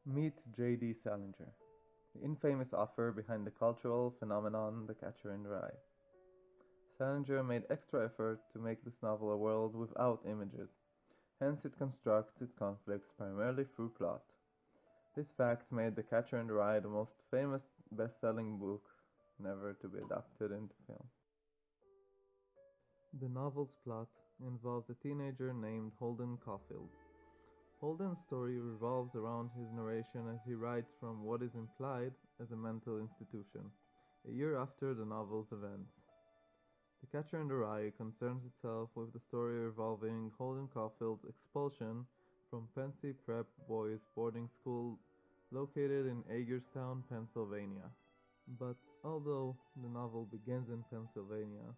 Meet J.D. Salinger, the infamous author behind the cultural phenomenon The Catcher in the Rye. Salinger made extra effort to make this novel a world without images, hence it constructs its conflicts primarily through plot. This fact made The Catcher in the Rye the most famous best-selling book never to be adapted into film. The novel's plot involves a teenager named Holden Caulfield. Holden's story revolves around his narration as he writes from what is implied as a mental institution, a year after the novel's events. The Catcher in the Rye concerns itself with the story revolving Holden Caulfield's expulsion from Pensy Prep Boys boarding school located in Hagerstown, Pennsylvania. But although the novel begins in Pennsylvania,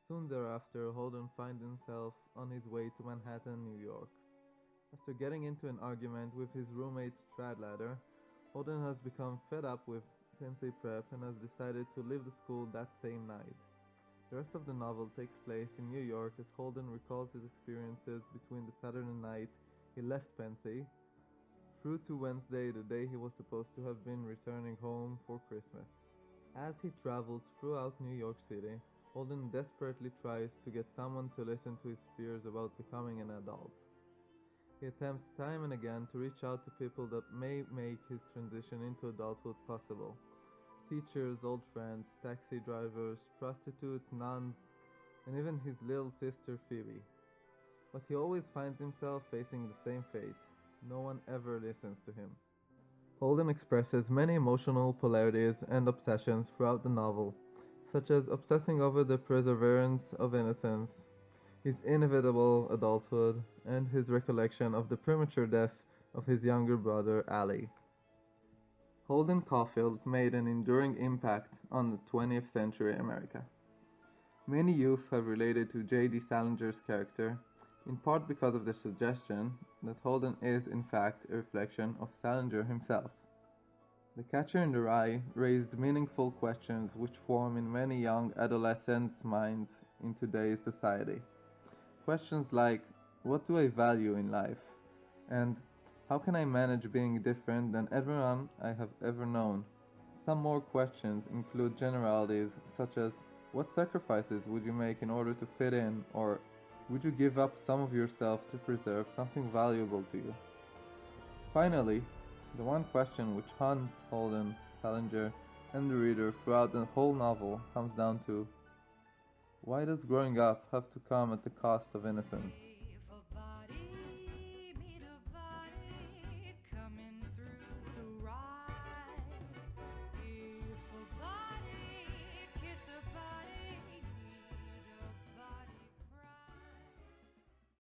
soon thereafter Holden finds himself on his way to Manhattan, New York. After getting into an argument with his roommate Stradlater, Holden has become fed up with Pensy Prep and has decided to leave the school that same night. The rest of the novel takes place in New York as Holden recalls his experiences between the Saturday night he left Pensy through to Wednesday, the day he was supposed to have been returning home for Christmas. As he travels throughout New York City, Holden desperately tries to get someone to listen to his fears about becoming an adult. He attempts time and again to reach out to people that may make his transition into adulthood possible. Teachers, old friends, taxi drivers, prostitutes, nuns, and even his little sister Phoebe. But he always finds himself facing the same fate. No one ever listens to him. Holden expresses many emotional polarities and obsessions throughout the novel, such as obsessing over the perseverance of innocence, his inevitable adulthood, and his recollection of the premature death of his younger brother Ali. Holden Caulfield made an enduring impact on the 20th century America. Many youth have related to J.D. Salinger's character, in part because of the suggestion that Holden is in fact a reflection of Salinger himself. The Catcher in the Rye raised meaningful questions which form in many young adolescents' minds in today's society. Questions like, what do I value in life? And how can I manage being different than everyone I have ever known? Some more questions include generalities such as, what sacrifices would you make in order to fit in, or would you give up some of yourself to preserve something valuable to you? Finally, the one question which haunts Holden, Salinger, and the reader throughout the whole novel comes down to, why does growing up have to come at the cost of innocence?